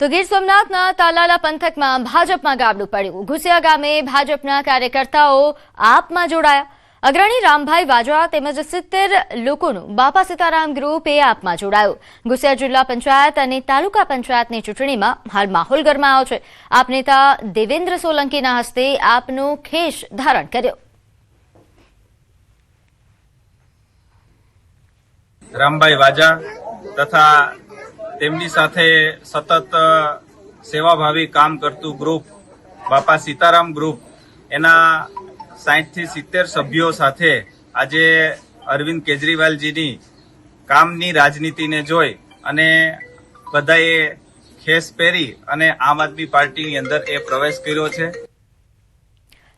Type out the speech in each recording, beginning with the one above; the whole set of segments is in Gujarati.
તો ગીર સોમનાથના તાલાલા પંથકમાં ભાજપમાં ગાબડું પડ્યું। ઘુસિયા ગામે ભાજપના કાર્યકર્તાઓ આપમાં જોડાયા। અગ્રણી રામભાઈ વાજા તેમજ 70 લોકોનું બાપા સીતારામ ગ્રુપ આપમાં જોડાયું। ઘુસિયા જિલ્લા પંચાયત અને તાલુકા પંચાયતની ચૂંટણીમાં હાલ માહોલ ગરમાયો છે। આપ નેતા દેવેન્દ્ર સોલંકીના હસ્તે આપનો ખેસ ધારણ કર્યો। રામભાઈ વાજા તથા તેમની સાથે સતત સેવાભાવી કામ કરતું ગ્રુપ બાપા સીતારામ ગ્રુપ એના 60 થી 70 સભ્યો સાથે આજે અરવિંદ કેજરીવાલજીની કામની રાજનીતિને જોઈ અને બધાએ ખેસ પહેરી અને આમ આદમી પાર્ટીની અંદર એ પ્રવેશ કર્યો છે।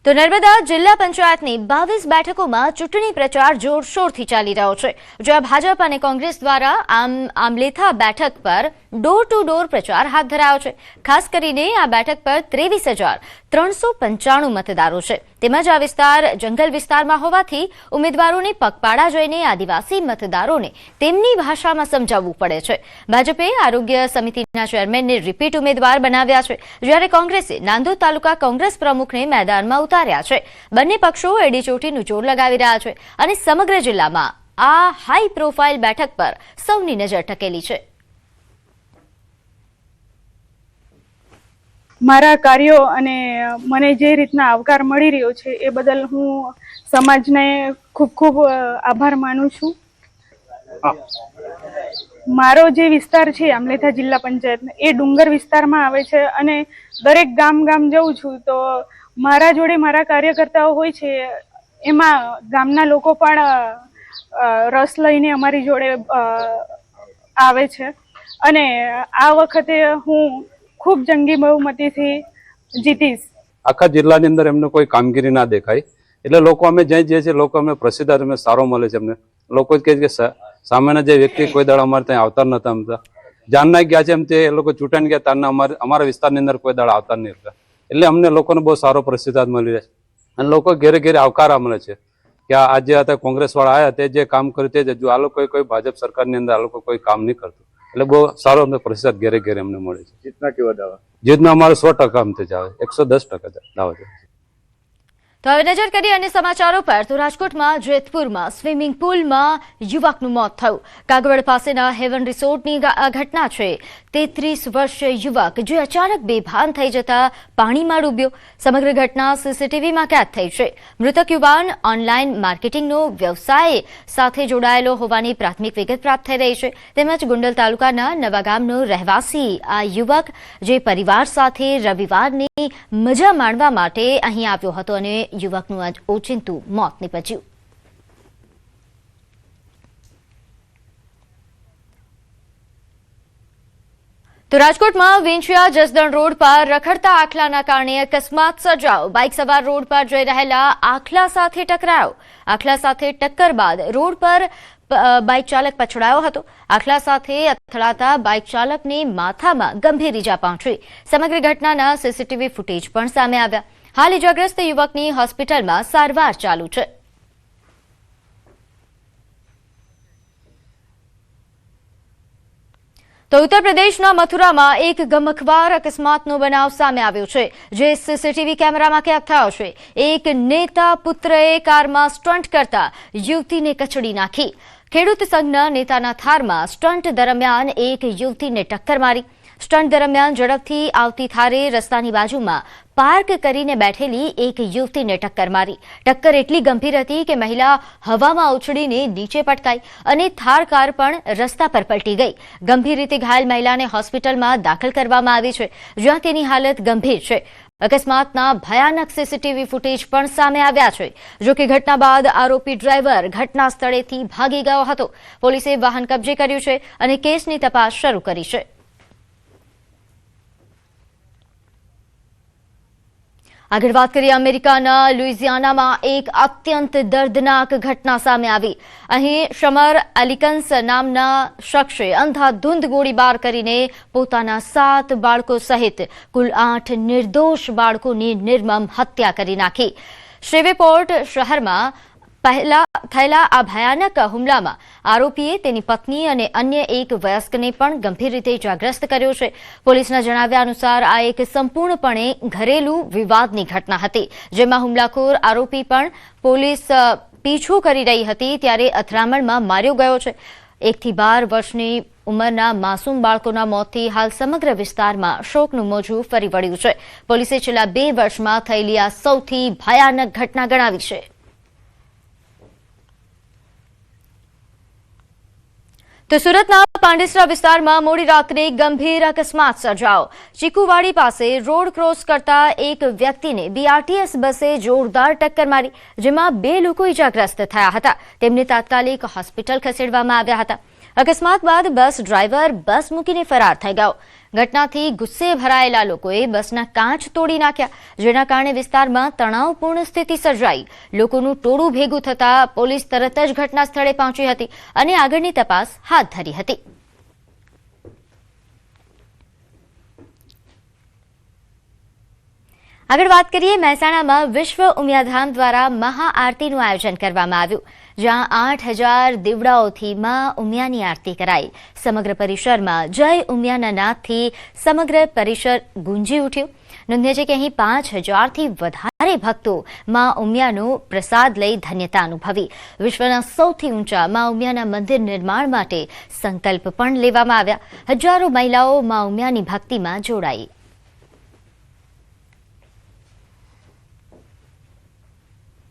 તો નર્મદા જિલ્લા પંચાયતની 22 બેઠકોમાં ચૂંટણી પ્રચાર જોરશોરથી ચાલી રહ્યો છે। જ્યાં ભાજપ અને કોંગ્રેસ દ્વારા આમલેથા બેઠક પર ડોર ટુ ડોર પ્રચાર હાથ ધરાયો છે। ખાસ કરીને આ બેઠક પર 23,395 મતદારો છે। તેમજ આ વિસ્તાર જંગલ વિસ્તારમાં હોવાથી ઉમેદવારોને પગપાળા જઈને આદિવાસી મતદારોને તેમની ભાષામાં સમજાવવું પડે છે। ભાજપે આરોગ્ય સમિતિના ચેરમેનને રિપીટ ઉમેદવાર બનાવ્યા છે, જ્યારે કોંગ્રેસે નાંદોદ તાલુકા કોંગ્રેસ પ્રમુખને મેદાનમાં ઉતાર્યા છે। બંને પક્ષો એડીચોટીનું જોર લગાવી રહ્યા છે અને સમગ્ર જિલ્લામાં આ હાઈ પ્રોફાઇલ બેઠક પર સૌની નજર ટકેલી છે। મારા કાર્યો અને મને જે રીતના આવકાર મળી રહ્યો છે એ બદલ હું સમાજને ખૂબ ખૂબ આભાર માનું છું। મારો જે વિસ્તાર છે આમલેથા જિલ્લા પંચાયત એ ડુંગર વિસ્તારમાં આવે છે અને દરેક ગામ જઉં છું તો મારા જોડે મારા કાર્યકર્તાઓ હોય છે, એમાં ગામના લોકો પણ રસ લઈને અમારી જોડે આવે છે અને આ વખતે હું ખૂબ જંગી બહુમતીથી જીતીશ। આખા જિલ્લાની અંદર એમને કોઈ કામગીરી ના દેખાય એટલે લોકો અમે જ્યાં જઈએ છીએ લોકો અમને પ્રસિદ્ધ અમને સારો મળે છે। અમને લોકો કહે છે કે સામેના જે વ્યક્તિ કોઈ દાડા અમારે ત્યાં આવતા નતા અમતા જાનના ગયા છે એમ તે લોકો ચૂંટાઈને ગયા તારના અમારા વિસ્તારની અંદર કોઈ દાડા આવતા નહીં હતા એટલે અમને લોકોને બહુ સારો પ્રતિસાદ મળી રહે છે અને લોકો ઘેરે ઘેરે આવકાર મળે છે કે આજે હતા કોંગ્રેસ વાળા આવ્યા તે જે કામ કર્યું તે જ હજુ આ લોકો કોઈ ભાજપ સરકારની અંદર આ લોકો કોઈ કામ નહીં કરતું એટલે બહુ સારો અમને પ્રતિસાદ ઘેરે ઘેરે અમને મળે છે। જીતના કેવા દાવા? જીતના અમારે 100% અમથી જ આવે, 110% દાવા છે। તો હવે નજર કરીએ અન્ય સમાચારો પર। તો રાજકોટમાં જેતપુરમાં સ્વિમિંગ પુલમાં યુવકનું મોત થયું। કાગવડ પાસેના હેવન રિસોર્ટની ઘટના છે। 33 વર્ષીય યુવક જે અચાનક બેભાન થઈ જતા પાણીમાં ડૂબ્યો। સમગ્ર ઘટના સીસીટીવીમાં કેદ થઈ છે। મૃતક યુવાન ઓનલાઈન માર્કેટિંગનો વ્યવસાય સાથે જોડાયેલો હોવાની પ્રાથમિક વિગત પ્રાપ્ત થઈ રહી છે। તેમજ ગુંડલ તાલુકાના નવા ગામનો રહેવાસી આ યુવક જે પરિવાર સાથે રવિવારની મજા માણવા માટે અહીં આવ્યો હતો અને યુવકનું ઓચિંતું મોત નીપજ્યું। તો રાજકોટમાં વિંછિયા જસદણ રોડ પર રખડતા આખલાના કારણે અકસ્માત સર્જાયો। બાઇક સવાર રોડ પર જઈ રહેલા આખલા સાથે ટકરાયો। આખલા સાથે ટક્કર બાદ રોડ પર બાઇક ચાલક પછડાયો હતો। આખલા સાથે અથડાતા બાઇક ચાલકને માથામાં ગંભીર ઈજા પહોંચી। સમગ્ર ઘટનાના સીસીટીવી ફૂટેજ પણ સામે આવ્યા। હાલ ઇજાગ્રસ્ત યુવકની હોસ્પિટલમાં સારવાર ચાલુ છે। તો ઉત્તર પ્રદેશના મથુરામાં એક ગમખ્વાર અકસ્માતનો બનાવ સામે આવ્યો છે, જે સીસીટીવી કેમેરામાં કેદ થયો છે। એક નેતા પુત્રએ કારમાં સ્ટન્ટ કરતા યુવતીને કચડી નાખી। ખેડૂત સંઘના નેતાના થારમાં સ્ટન્ટ દરમિયાન એક યુવતીને ટક્કર મારી। સ્ટન્ટ દરમિયાન ઝડપથી આવતી થારે રસ્તાની બાજુમાં પાર્ક કરીને બેઠેલી એક યુવતીને ટક્કર મારી। ટક્કર એટલી ગંભીર હતી કે મહિલા હવામાં ઉછળીને નીચે પટકાઈ અને થાર કાર પણ રસ્તા પર પલટી ગઈ। ગંભીર રીતે ઘાયલ મહિલાને હોસ્પિટલમાં દાખલ કરવામાં આવી છે, જ્યાં તેની હાલત ગંભીર છે। અકસ્માતના ભયાનક સીસીટીવી ફૂટેજ પણ સામે આવ્યા છે। જો કે ઘટના બાદ આરોપી ડ્રાઈવર ઘટના સ્થળેથી ભાગી ગયો હતો। પોલીસે વાહન કબજે કર્યું છે અને કેસની તપાસ શરૂ કરી છે। આગળ વાત કરીએ અમેરિકાના લુઇઝિયાનામાં એક અત્યંત દર્દનાક ઘટના સામે આવી। અહીં શમર એલિકન્સ નામના શખ્સે અંધાધૂંધ ગોળીબાર કરીને પોતાના 7 બાળકો સહિત કુલ 8 નિર્દોષ બાળકોની નિર્મમ હત્યા કરી નાખી। શ્રીવેપોર્ટ શહેરમાં પહેલા થયેલા આ ભયાનક હુમલામાં આરોપીએ તેની પત્ની અને અન્ય એક વયસ્કને પણ ગંભીર રીતે ઇજાગ્રસ્ત કર્યો છે. પોલીસના જણાવ્યા અનુસાર આ એક સંપૂર્ણપણે ઘરેલું વિવાદની ઘટના હતી, જેમાં હુમલાખોર આરોપી પણ પોલીસ પીછો કરી રહી હતી ત્યારે અથડામણમાં માર્યો ગયો છે. 1 થી 12 વર્ષની ઉંમરના માસૂમ બાળકોના મોતથી હાલ સમગ્ર વિસ્તારમાં શોકનું મોજું ફરી વળ્યું છે. પોલીસે છેલ્લા 2 વર્ષમાં થયેલી આ સૌથી ભયાનક ઘટના ગણાવી છે. તો સુરતના પાંડેસરા વિસ્તારમાં મોડી રાત્રે ગંભીર અકસ્માત સર્જાયો. ચીકુવાડી પાસે રોડ ક્રોસ કરતા એક વ્યક્તિને બીઆરટીએસ બસે જોરદાર ટક્કર મારી, જેમાં 2 લોકો ઇજાગ્રસ્ત થયા હતા. તેમને તાત્કાલિક હોસ્પિટલ ખસેડવામાં આવ્યા હતા. અકસ્માત બાદ બસ ડ્રાઈવર બસ મૂકીને ફરાર થઈ ગયો. ઘટનાથી ગુસ્સે ભરાયેલા લોકોએ બસના કાચ તોડી નાખ્યા, જેના કારણે વિસ્તારમાં તણાવપૂર્ણ સ્થિતિ સર્જાઈ. લોકોનું ટોળું ભેગું થતાં પોલીસ તરત જ ઘટના સ્થળે પહોંચી હતી અને આગળની તપાસ હાથ ધરી હતી. આગળ વાત કરીએ, મહેસાણામાં વિશ્વ ઉમિયાધામ દ્વારા મહાઆરતીનું આયોજન કરવામાં આવ્યું, જ્યાં 8000 દીવડાઓથી મા ઉમિયાની આરતી કરાઈ. સમગ્ર પરિસરમાં જય ઉમિયાના નાદથી સમગ્ર પરિસર ગુંજી ઉઠ્યું. નોંધનીય છે કે અહીં 5000થી વધારે ભક્તો મા ઉમિયાનો પ્રસાદ લઈ ધન્યતા અનુભવી. વિશ્વના સૌથી ઊંચા મા ઉમિયાના મંદિર નિર્માણ માટે સંકલ્પ પણ લેવામાં આવ્યા. હજારો મહિલાઓ મા ઉમિયાની ભક્તિમાં જોડાઈ.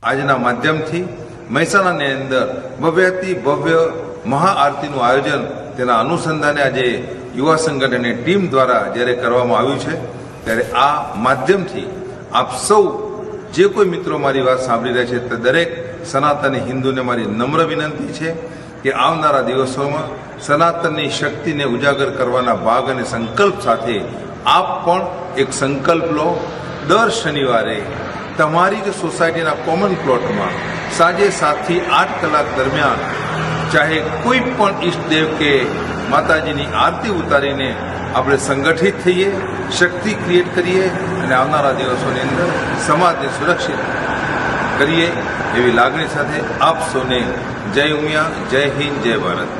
આજના માધ્યમથી મહેસાણાની અંદર ભવ્યાતિ ભવ્ય મહાઆરતીનું આયોજન તેના અનુસંધાને આજે યુવા સંગઠનની ટીમ દ્વારા જ્યારે કરવામાં આવ્યું છે, ત્યારે આ માધ્યમથી આપ સૌ જે કોઈ મિત્રો મારી વાત સાંભળી રહ્યા છે તે દરેક સનાતની હિન્દુને મારી નમ્ર વિનંતી છે કે આવનારા દિવસોમાં સનાતનની શક્તિને ઉજાગર કરવાના ભાગ અને સંકલ્પ સાથે આપ પણ એક સંકલ્પ લો. દર શનિવારે તમારી જ સોસાયટીના કોમન પ્લોટમાં સાંજે 7 થી 8 કલાક દરમિયાન ચાહે કોઈ પણ ઈષ્ટદેવ કે માતાજીની આરતી ઉતારીને આપણે સંગઠિત થઈએ, શક્તિ ક્રિએટ કરીએ અને આવનારા દિવસોની અંદર સમાજને સુરક્ષિત કરીએ એવી લાગણી સાથે આપ સૌને જય ઉમિયા, જય હિન્દ, જય ભારત.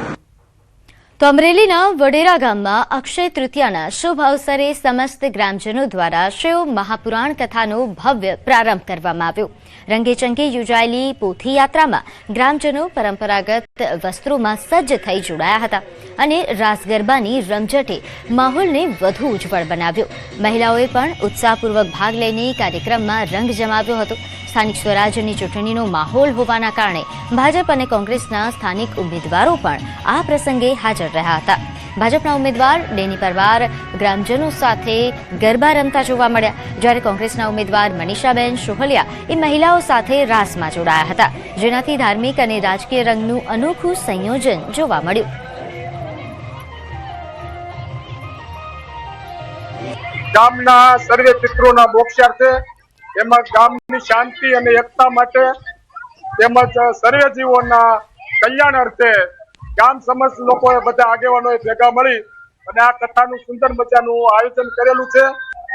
તો અમરેલીના વડેરા ગામમાં અક્ષય તૃતીયાના શુભ અવસરે સમસ્ત ગ્રામજનો દ્વારા શિવ મહાપુરાણ કથાનો ભવ્ય પ્રારંભ કરવામાં આવ્યો. રંગેચંગે યોજાયેલી પોથી યાત્રામાં ગ્રામજનો પરંપરાગત વસ્ત્રોમાં સજ્જ થઈ જોડાયા હતા અને રાસ ગરબાની રમઝટે માહોલને વધુ ઉજ્જવળ બનાવ્યો. મહિલાઓએ પણ ઉત્સાહપૂર્વક ભાગ લઈને કાર્યક્રમમાં રંગ જમાવ્યો હતો. સ્થાનિક સ્વરાજ્યની ચૂંટણીનો માહોલ હોવાના કારણે ભાજપ અને કોંગ્રેસના સ્થાનિક ઉમેદવારો પણ આ પ્રસંગે હાજર રહ્યા હતા. ભાજપના ઉમેદવાર ડેની પરમાર ગ્રામજનો સાથે ગરબા રમતા જોવા મળ્યા, જ્યારે કોંગ્રેસના ઉમેદવાર મનીષાબેન સોહલિયા એ મહિલાઓ સાથે રાસમાં જોડાયા હતા, જેનાથી ધાર્મિક અને રાજકીય રંગનું અનોખું સંયોજન જોવા મળ્યું. ગામના સર્વે પિતૃઓના મોક્ષાર્થે તેમજ ગામની શાંતિ અને એકતા માટે તેમજ સર્વે જીવોના કલ્યાણ અર્થે ગામ સમસ્ત લોકોએ બધા આગેવાનોએ ભેગા મળી અને આ કથાનું સુંદર મજાનું આયોજન કરેલું છે.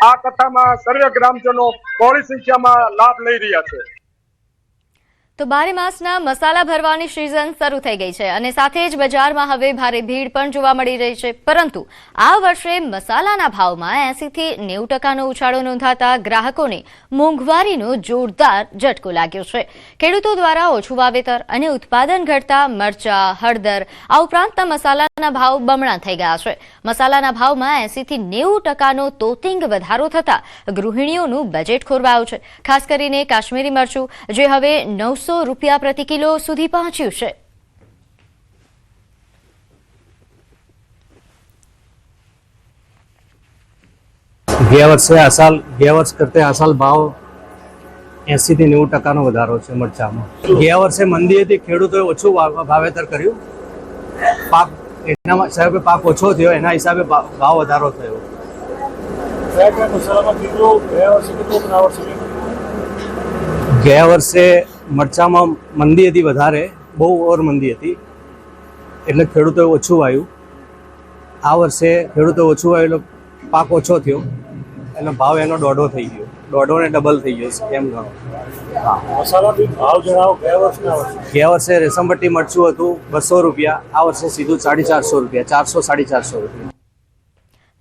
આ કથામાં સર્વે ગ્રામજનો બહોળી સંખ્યામાં લાભ લઈ રહ્યા છે. તો બારે માસના મસાલા ભરવાની સિઝન શરૂ થઈ ગઈ છે અને સાથે જ બજારમાં હવે ભારે ભીડ પણ જોવા મળી રહી છે, પરંતુ આ વર્ષે મસાલાના ભાવમાં 80 થી 90% ઉછાળો નોંધાતા ગ્રાહકોને મોંઘવારીનો જોરદાર ઝટકો લાગ્યો છે. ખેડૂતો દ્વારા ઓછું વાવેતર અને ઉત્પાદન ઘટતા મરચા, હળદર આ ઉપરાંતના મસાલાના ભાવ બમણા થઈ ગયા છે. મસાલાના ભાવમાં 80 થી 90% તોતિંગ વધારો થતા ગૃહિણીઓનું બજેટ ખોરવાયું છે. ખાસ કરીને કાશ્મીરી મરચું, જે હવે 900 રૂપિયા પ્રતિ કિલો સુધી પહોંચ્યું છે. ગયા વર્ષ કરતે આ સાલ ભાવ 80 થી 90% વધારો છે મરચામાં. ગયા વર્ષે મંદી હતી, ખેડૂતોએ ઓછું વાવેતર કર્યું, પાક એના હિસાબે પાક ઓછો થયો, એના હિસાબે ભાવ વધારો થયો. ગયા વર્ષે મરચામાં મંદી હતી વધારે, બહુ ઓવર મંદી હતી, એટલે ખેડૂતોએ ઓછું વાવ્યું. આ વર્ષે ખેડૂતો ઓછું વાવ્યું એટલે પાક ઓછો થયો, એટલે ભાવ એનો દોઢો થઈ ગયો. દોઢો ને ડબલ થઈ ગયો છે એમ ગણો. મસાલા બી ભાવ જણાવો ગયા વર્ષના વર્ષે. ગયા વર્ષે રેશમપટ્ટી મરચું હતું 200 રૂપિયા, આ વર્ષે સીધું 450 રૂપિયા, 400-450 રૂપિયા.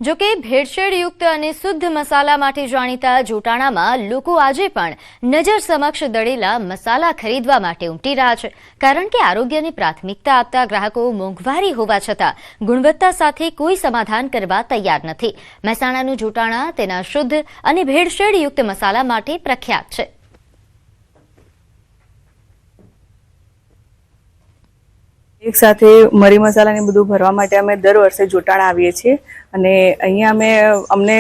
જો કે ભેળસેળયુક્ત અને શુદ્ધ મસાલા માટે જાણીતા જોટાણામાં લોકો આજે પણ નજર સમક્ષ દળેલા મસાલા ખરીદવા માટે ઉમટી રહ્યા છે, કારણ કે આરોગ્યને પ્રાથમિકતા આપતા ગ્રાહકો મોંઘવારી હોવા છતાં ગુણવત્તા સાથે કોઈ સમાધાન કરવા તૈયાર નથી. મહેસાણાનું જોટાણા તેના શુદ્ધ અને ભેળસેળયુક્ત મસાલા માટે પ્રખ્યાત છે. એક સાથે મરી મસાલા ને બધું ભરવા માટે અમે દર વર્ષે જોટાણા આવીએ છીએ અને અહીંયા અમને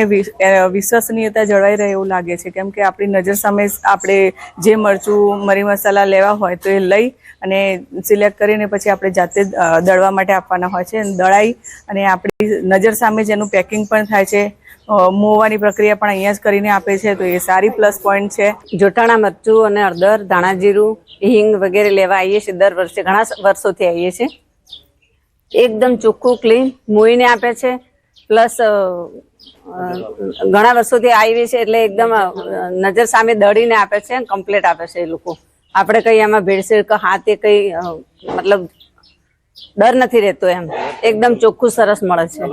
વિશ્વસનીયતા જળવાઈ રહે એવું લાગે છે, કેમ કે આપણી નજર સામે આપણે જે મરચું મરી મસાલા લેવા હોય તો એ લઈ અને સિલેક્ટ કરીને પછી આપણે જાતે દળવા માટે આપવાના હોય છે. દળાઈ અને આપણી નજર સામે જ એનું પેકિંગ પણ થાય છે, મોવાની પ્રક્રિયા પણ અહીંયા જ કરીને આપે છે, તો એ સારી પ્લસ પોઈન્ટ છે. જોટાણા મરચું અને હળદર, ધાણા જીરું, હિંગ વગેરે લેવા આવીએ છીએ. દર વર્ષે ઘણા વર્ષોથી આવીએ છીએ. એકદમ ચોખ્ખું ક્લીન મોઈને આપે છે, પ્લસ ઘણા વર્ષોથી આવીએ છીએ એટલે એકદમ નજર સામે દળીને આપે છે, કમ્પ્લીટ આપે છે એ લોકો. આપણે કઈ એમાં ભેળસેળ કે હાથે કઈ મતલબ ડર નથી રહેતો, એમ એકદમ ચોખ્ખું સરસ મળે છે.